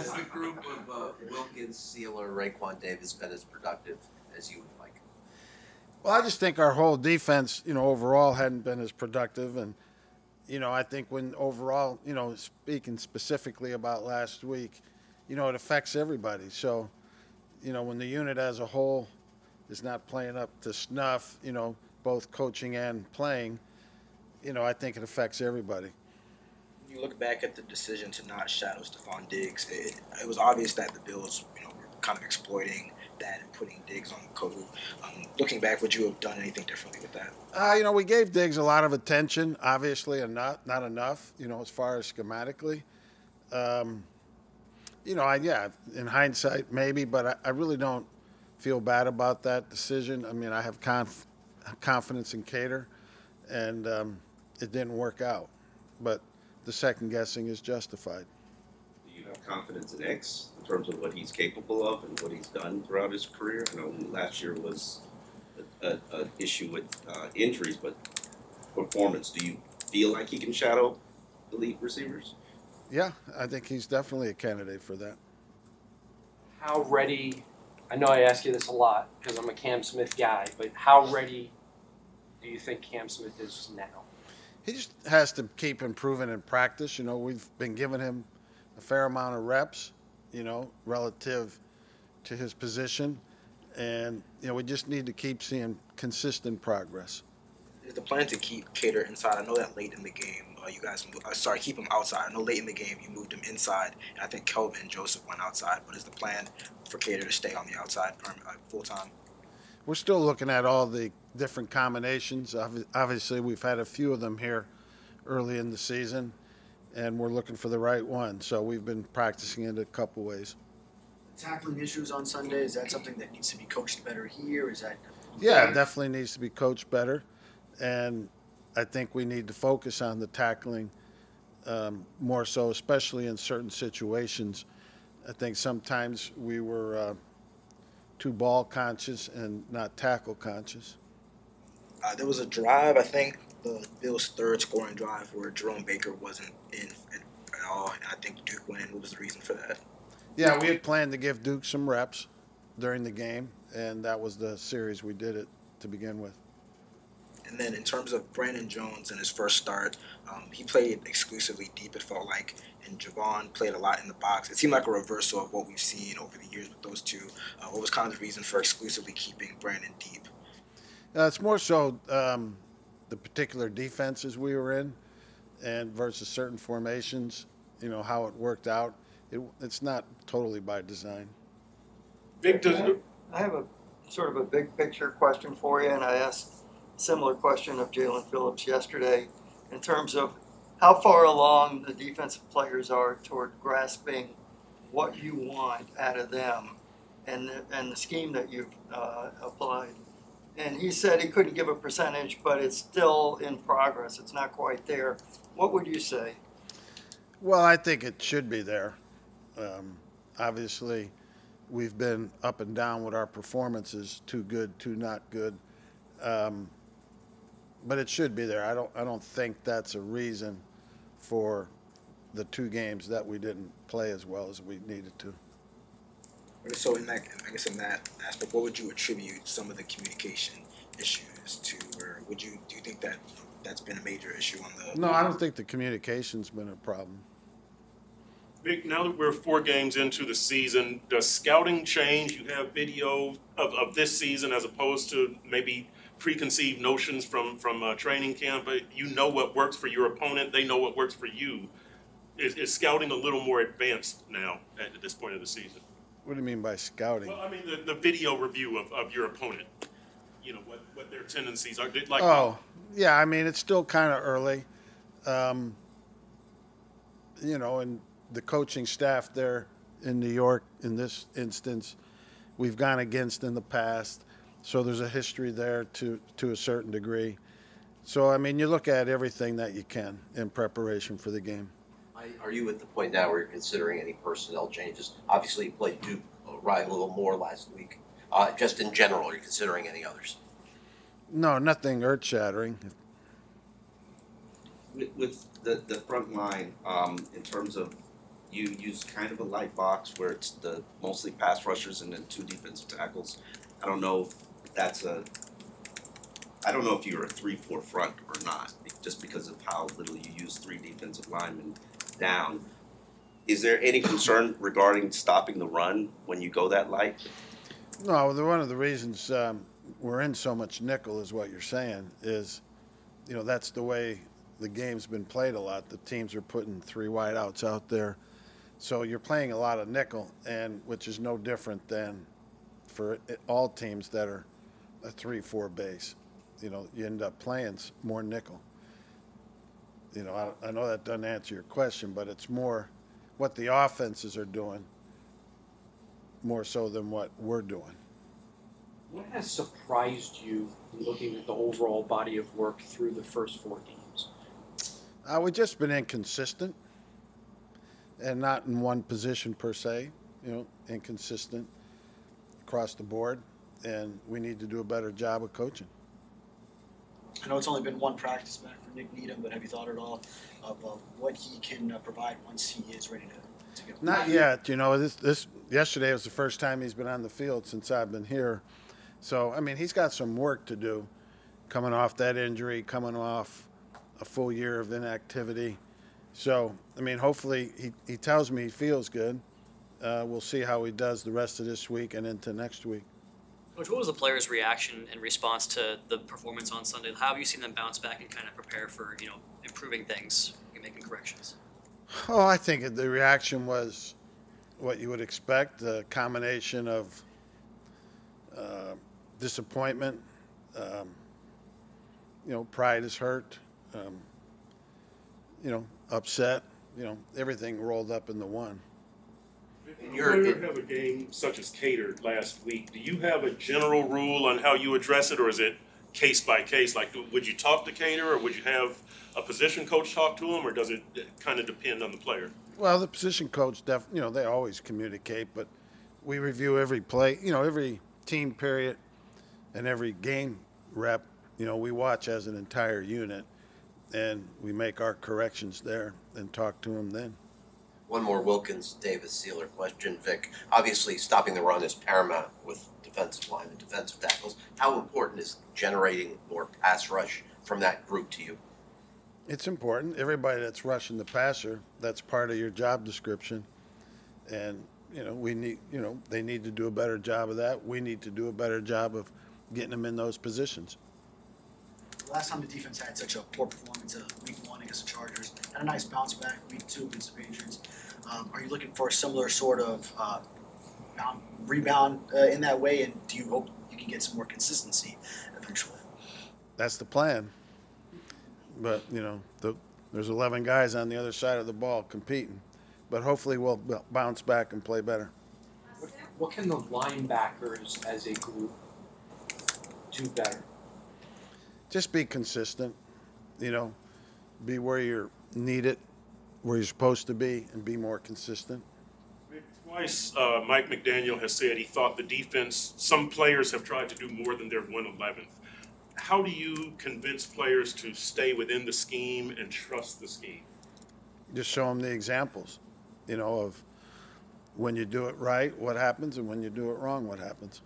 Has the group of Wilkins, Sealer, Raekwon Davis been as productive as you would like? Well, I just think our whole defense, overall hadn't been as productive. And, I think when overall, speaking specifically about last week, it affects everybody. So, when the unit as a whole is not playing up to snuff, both coaching and playing, I think it affects everybody. When you look back at the decision to not shadow Stephon Diggs, it was obvious that the Bills, were kind of exploiting that and putting Diggs on Kovu. Looking back, would you have done anything differently with that? We gave Diggs a lot of attention, obviously, and not enough, as far as schematically. Yeah, in hindsight, maybe, but I really don't feel bad about that decision. I mean, I have confidence in Cater, and it didn't work out. But the second guessing is justified. Do you have confidence in X in terms of what he's capable of and what he's done throughout his career? I know last year was an issue with injuries, but performance. Do you feel like he can shadow elite receivers? Yeah, I think he's definitely a candidate for that. How ready, I know I ask you this a lot because I'm a Cam Smith guy, but how ready do you think Cam Smith is now? He just has to keep improving in practice. We've been giving him a fair amount of reps, relative to his position. And, we just need to keep seeing consistent progress. Is the plan to keep Cater inside? I know that late in the game, you guys keep him outside. I know late in the game you moved him inside, and I think Kelvin and Joseph went outside. But is the plan for Cater to stay on the outside full time? We're still looking at all the different combinations. Obviously, we've had a few of them here early in the season, and we're looking for the right one. So we've been practicing it a couple ways. Tackling issues on Sunday, is that something that needs to be coached better here? Is that? Yeah, it definitely needs to be coached better. And I think we need to focus on the tackling more so, especially in certain situations. I think sometimes we were too ball conscious and not tackle conscious. There was a drive, I think, the Bills' third scoring drive where Jerome Baker wasn't in at all, and I think Duke went in. What was the reason for that? Yeah, we had planned to give Duke some reps during the game, and that was the series we did it to begin with. And then in terms of Brandon Jones in his first start, he played exclusively deep, it felt like, and Javon played a lot in the box. It seemed like a reversal of what we've seen over the years with those two. What was kind of the reason for exclusively keeping Brandon deep? It's more so the particular defenses we were in and versus certain formations, how it worked out. It's not totally by design. Vic, I have a sort of a big picture question for you, and I asked a similar question of Jalen Phillips yesterday in terms of how far along the defensive players are toward grasping what you want out of them and the scheme that you've applied. And he said he couldn't give a percentage, but it's still in progress. It's not quite there. What would you say? Well, I think it should be there. Obviously, we've been up and down with our performances, too good, too not good. But it should be there. I don't think that's a reason for the two games that we didn't play as well as we needed to. So in that aspect, what would you attribute some of the communication issues to, or do you think that that's been a major issue on the? No, I don't think the communication's been a problem. Vic, now that we're 4 games into the season, does scouting change? You have video of this season as opposed to maybe preconceived notions from training camp. But you know what works for your opponent. They know what works for you. Is scouting a little more advanced now at this point of the season? What do you mean by scouting? Well, I mean the video review of your opponent. What their tendencies are. Oh, yeah. I mean, it's still kind of early. And the coaching staff there in New York, in this instance, we've gone against in the past. So there's a history there to a certain degree. So, I mean, you look at everything that you can in preparation for the game. Are you at the point now where you're considering any personnel changes? Obviously, you played Duke right a little more last week. Just in general, are you considering any others? No, nothing earth-shattering. With the front line, in terms of you use kind of a light box where it's the mostly pass rushers and then 2 defensive tackles. I don't know if that's I don't know if you're a 3-4 front or not, just because of how little you use 3 defensive linemen down. Is there any concern regarding stopping the run when you go that light? No, one of the reasons we're in so much nickel is what you're saying is, that's the way the game's been played a lot. The teams are putting 3 wideouts out there. So you're playing a lot of nickel, and which is no different than for all teams that are a 3-4 base. You end up playing more nickel. I know that doesn't answer your question, but it's more what the offenses are doing more so than what we're doing. What has surprised you looking at the overall body of work through the first 4 games? We've just been inconsistent and not in one position per se, inconsistent across the board, and we need to do a better job of coaching. I know it's only been 1 practice back for Nick Needham, but have you thought at all of what he can provide once he is ready to go? Not yet. This yesterday was the first time he's been on the field since I've been here. So, he's got some work to do coming off that injury, coming off a full year of inactivity. So, hopefully he tells me he feels good. We'll see how he does the rest of this week and into next week. Coach, what was the players' reaction in response to the performance on Sunday? How have you seen them bounce back and kind of prepare for, improving things and making corrections? Oh, I think the reaction was what you would expect, a combination of disappointment, pride is hurt, upset, everything rolled up into one. When you have a game such as catered last week, do you have a general rule on how you address it, or is it case by case? Like, would you talk to Cater, or would you have a position coach talk to him, or does it kind of depend on the player? Well, the position coach, they always communicate, but we review every play, every team period and every game rep. We watch as an entire unit, and we make our corrections there and talk to them then. One more Wilkins Davis Sealer question, Vic. Obviously, stopping the run is paramount with defensive line and defensive tackles. How important is generating more pass rush from that group to you? It's important. Everybody that's rushing the passer, that's part of your job description. And, we need, they need to do a better job of that. We need to do a better job of getting them in those positions. Last time the defense had such a poor performance, week 1 against the Chargers, had a nice bounce back week 2 against the Patriots. Are you looking for a similar sort of rebound in that way, and do you hope you can get some more consistency eventually? That's the plan. But, there's 11 guys on the other side of the ball competing. But hopefully we'll bounce back and play better. What can the linebackers as a group do better? Just be consistent, be where you're needed, where you're supposed to be, and be more consistent. Twice, Mike McDaniel has said he thought the defense, some players have tried to do more than their 1/11th. How do you convince players to stay within the scheme and trust the scheme? Just show them the examples, of when you do it right, what happens, and when you do it wrong, what happens.